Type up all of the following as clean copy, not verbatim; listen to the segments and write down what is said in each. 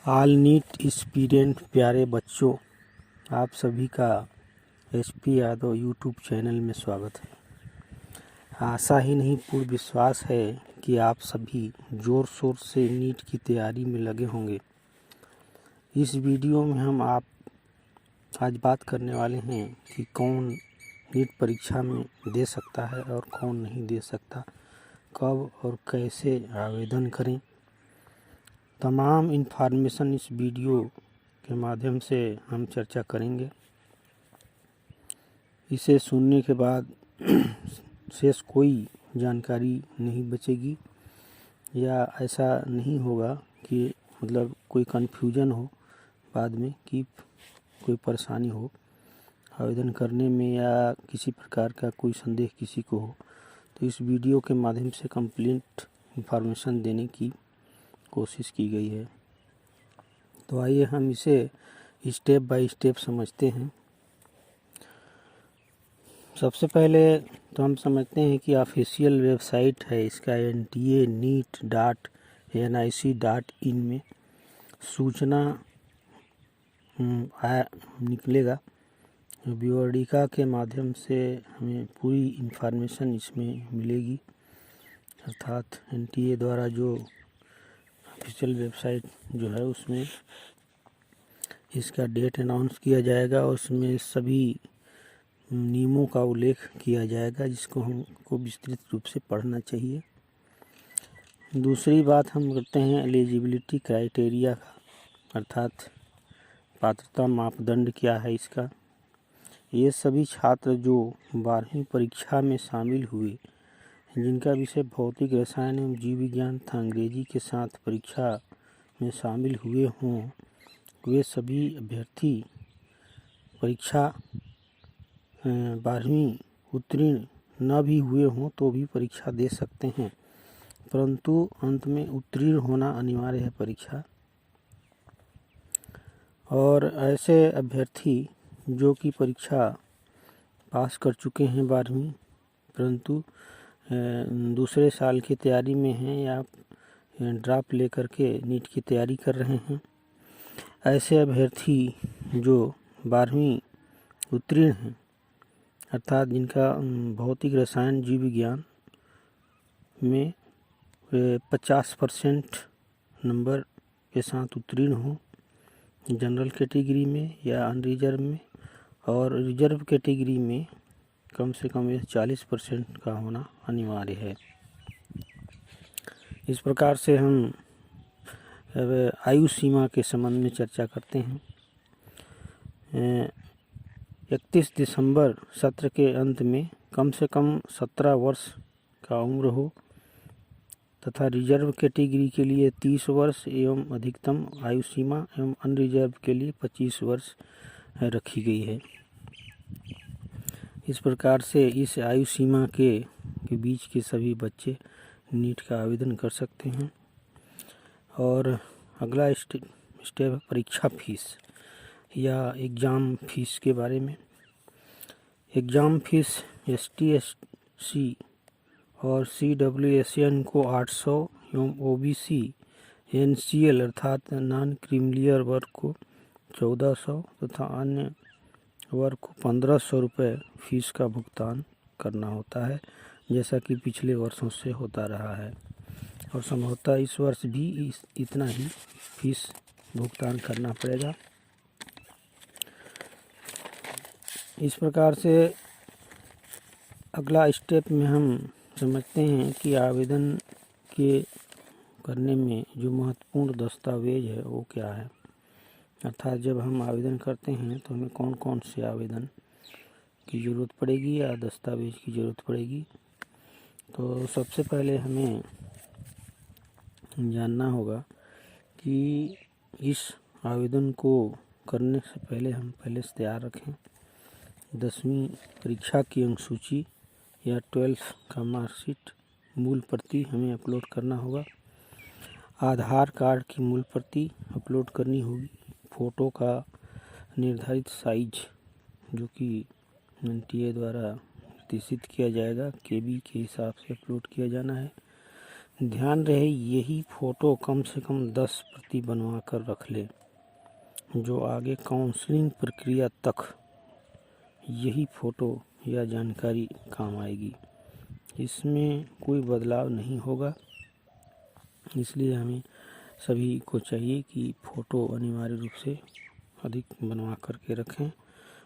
All NEET aspirant प्यारे बच्चों, आप सभी का एसपी यादव यूट्यूब चैनल में स्वागत है। आशा ही नहीं पूर्ण विश्वास है कि आप सभी ज़ोर शोर से नीट की तैयारी में लगे होंगे। इस वीडियो में हम आज बात करने वाले हैं कि कौन नीट परीक्षा में दे सकता है और कौन नहीं दे सकता, कब और कैसे आवेदन करें। तमाम इन्फॉर्मेशन इस वीडियो के माध्यम से हम चर्चा करेंगे। इसे सुनने के बाद शेष कोई जानकारी नहीं बचेगी या ऐसा नहीं होगा कि मतलब कोई कन्फ्यूजन हो बाद में कि कोई परेशानी हो आवेदन करने में या किसी प्रकार का कोई संदेह किसी को हो, तो इस वीडियो के माध्यम से कंप्लीट इन्फॉर्मेशन देने की कोशिश की गई है। तो आइए हम इसे स्टेप बाय स्टेप समझते हैं। सबसे पहले तो हम समझते हैं कि ऑफिशियल वेबसाइट है इसका nta.neet.nic.in में सूचना निकलेगा। विवरणिका के माध्यम से हमें पूरी इन्फॉर्मेशन इसमें मिलेगी, अर्थात एनटीए द्वारा जो ऑफिशियल वेबसाइट जो है उसमें इसका डेट अनाउंस किया जाएगा और उसमें सभी नियमों का उल्लेख किया जाएगा जिसको हमको विस्तृत रूप से पढ़ना चाहिए। दूसरी बात हम करते हैं एलिजिबिलिटी क्राइटेरिया का, अर्थात पात्रता मापदंड क्या है इसका। ये सभी छात्र जो 12वीं परीक्षा में शामिल हुए जिनका विषय भौतिक रसायन एवं जीव विज्ञान तथा अंग्रेजी के साथ परीक्षा में शामिल हुए हों, वे सभी अभ्यर्थी परीक्षा 12वीं उत्तीर्ण न भी हुए हों तो भी परीक्षा दे सकते हैं, परंतु अंत में उत्तीर्ण होना अनिवार्य है परीक्षा। और ऐसे अभ्यर्थी जो कि परीक्षा पास कर चुके हैं 12वीं परंतु दूसरे साल की तैयारी में हैं या ड्रॉप लेकर के नीट की तैयारी कर रहे हैं, ऐसे अभ्यर्थी जो 12वीं उत्तीर्ण हैं, अर्थात जिनका भौतिक रसायन जीव विज्ञान में 50% नंबर के साथ उत्तीर्ण हो जनरल कैटेगरी में या अनरिजर्व में, और रिजर्व कैटेगरी में कम से कम 40% का होना अनिवार्य है। इस प्रकार से हम आयु सीमा के संबंध में चर्चा करते हैं। 31 दिसंबर सत्र के अंत में कम से कम 17 वर्ष का उम्र हो तथा रिजर्व कैटेगरी के लिए 30 वर्ष एवं अधिकतम आयु सीमा एवं अनरिजर्व के लिए 25 वर्ष रखी गई है। इस प्रकार से इस आयु सीमा के बीच के सभी बच्चे नीट का आवेदन कर सकते हैं। और अगला स्टेप है परीक्षा फीस या एग्ज़ाम फीस के बारे में। एग्ज़ाम फीस ST/SC और CWSN को 800 एवं OBC NCL अर्थात नॉन क्रीमिलियर वर्ग को 1400 तथा अन्य वर्ग को 1500 रुपये फीस का भुगतान करना होता है, जैसा कि पिछले वर्षों से होता रहा है और संभवतः इस वर्ष भी इतना ही फीस भुगतान करना पड़ेगा। इस प्रकार से अगला स्टेप में हम समझते हैं कि आवेदन के करने में जो महत्वपूर्ण दस्तावेज है वो क्या है, अर्थात जब हम आवेदन करते हैं तो हमें कौन कौन से आवेदन की ज़रूरत पड़ेगी या दस्तावेज की ज़रूरत पड़ेगी। तो सबसे पहले हमें जानना होगा कि इस आवेदन को करने से पहले हम पहले से तैयार रखें 10वीं परीक्षा की अंक सूची या 12th का मार्कशीट मूल प्रति हमें अपलोड करना होगा। आधार कार्ड की मूल प्रति अपलोड करनी होगी। फ़ोटो का निर्धारित साइज जो कि एनटीए द्वारा निर्देशित किया जाएगा KB के हिसाब से अपलोड किया जाना है। ध्यान रहे यही फ़ोटो कम से कम 10 प्रति बनवा कर रख ले, जो आगे काउंसलिंग प्रक्रिया तक यही फ़ोटो या जानकारी काम आएगी। इसमें कोई बदलाव नहीं होगा, इसलिए हमें सभी को चाहिए कि फ़ोटो अनिवार्य रूप से अधिक बनवा करके रखें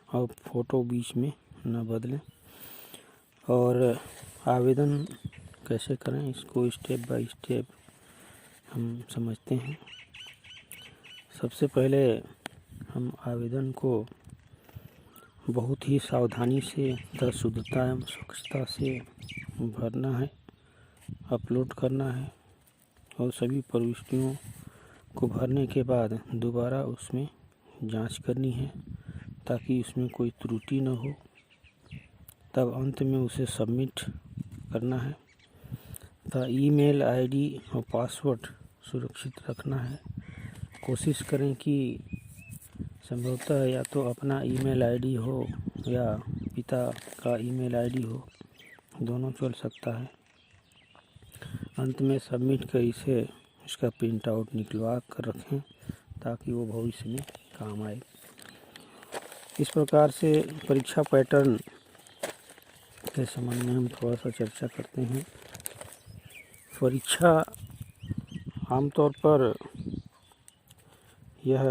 और फ़ोटो बीच में न बदलें। और आवेदन कैसे करें इसको स्टेप बाय स्टेप हम समझते हैं। सबसे पहले हम आवेदन को बहुत ही सावधानी से तथा शुद्धता एवं स्वच्छता से भरना है, अपलोड करना है और सभी प्रविष्टियों को भरने के बाद दोबारा उसमें जांच करनी है ताकि उसमें कोई त्रुटि न हो। तब अंत में उसे सबमिट करना है तथा ईमेल आईडी और पासवर्ड सुरक्षित रखना है। कोशिश करें कि संभवतः या तो अपना ईमेल आईडी हो या पिता का ईमेल आईडी हो, दोनों चल सकता है। अंत में सबमिट कर इसका प्रिंट आउट निकलवा कर रखें ताकि वो भविष्य में काम आए। इस प्रकार से परीक्षा पैटर्न के संबंध में हम थोड़ा सा चर्चा करते हैं। परीक्षा आमतौर पर यह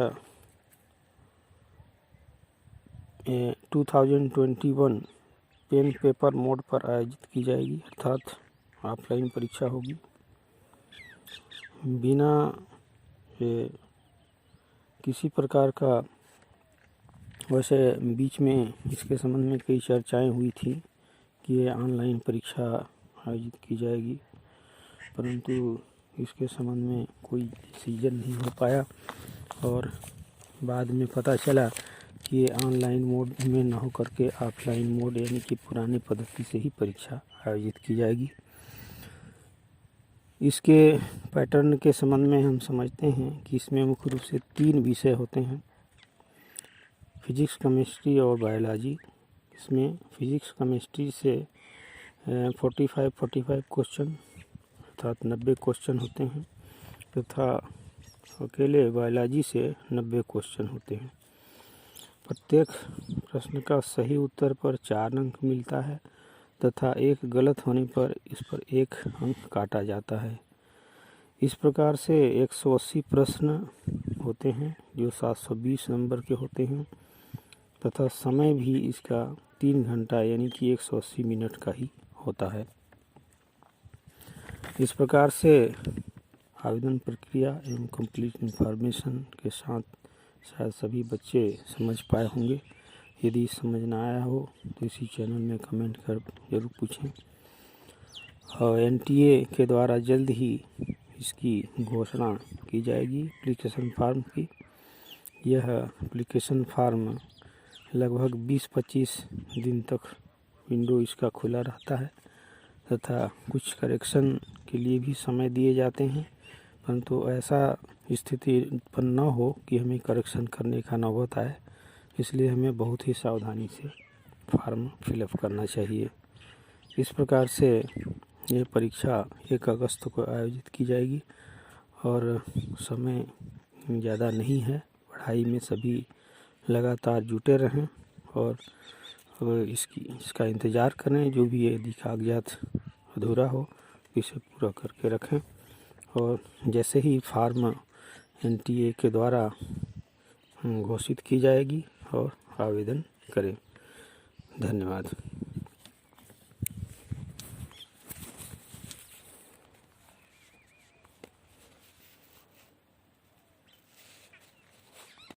2021 पेन पेपर मोड पर आयोजित की जाएगी, अर्थात ऑफलाइन परीक्षा होगी। बिना किसी प्रकार का, वैसे बीच में इसके संबंध में कई चर्चाएं हुई थी कि ये ऑनलाइन परीक्षा आयोजित की जाएगी, परंतु इसके संबंध में कोई डिसीजन नहीं हो पाया और बाद में पता चला कि ये ऑनलाइन मोड में न हो करके ऑफलाइन मोड यानी कि पुरानी पद्धति से ही परीक्षा आयोजित की जाएगी। इसके पैटर्न के संबंध में हम समझते हैं कि इसमें मुख्य रूप से 3 विषय होते हैं, फिजिक्स, केमिस्ट्री और बायोलॉजी। इसमें फिजिक्स केमिस्ट्री से 45 क्वेश्चन अर्थात 90 क्वेश्चन होते हैं तथा अकेले बायोलॉजी से 90 क्वेश्चन होते हैं। प्रत्येक प्रश्न का सही उत्तर पर 4 अंक मिलता है तथा एक गलत होने पर इस पर 1 अंक काटा जाता है। इस प्रकार से 180 प्रश्न होते हैं जो 720 नंबर के होते हैं तथा समय भी इसका 3 घंटा यानी कि 180 मिनट का ही होता है। इस प्रकार से आवेदन प्रक्रिया एवं कंप्लीट इन्फॉर्मेशन के साथ शायद सभी बच्चे समझ पाए होंगे। यदि समझ ना आया हो तो इसी चैनल में कमेंट कर जरूर पूछें। और एनटीए के द्वारा जल्द ही इसकी घोषणा की जाएगी एप्लीकेशन फॉर्म की। यह एप्लीकेशन फॉर्म लगभग 20-25 दिन तक विंडो इसका खुला रहता है तथा कुछ करेक्शन के लिए भी समय दिए जाते हैं, परंतु ऐसा स्थिति उत्पन्न न हो कि हमें करेक्शन करने का नौबत आए, इसलिए हमें बहुत ही सावधानी से फॉर्म फिलअप करना चाहिए। इस प्रकार से यह परीक्षा 1 अगस्त को आयोजित की जाएगी और समय ज़्यादा नहीं है। पढ़ाई में सभी लगातार जुटे रहें और इसका इंतज़ार करें। जो भी यदि कागजात अधूरा हो इसे पूरा करके रखें और जैसे ही फॉर्म एनटीए के द्वारा घोषित की जाएगी और आवेदन करें। धन्यवाद।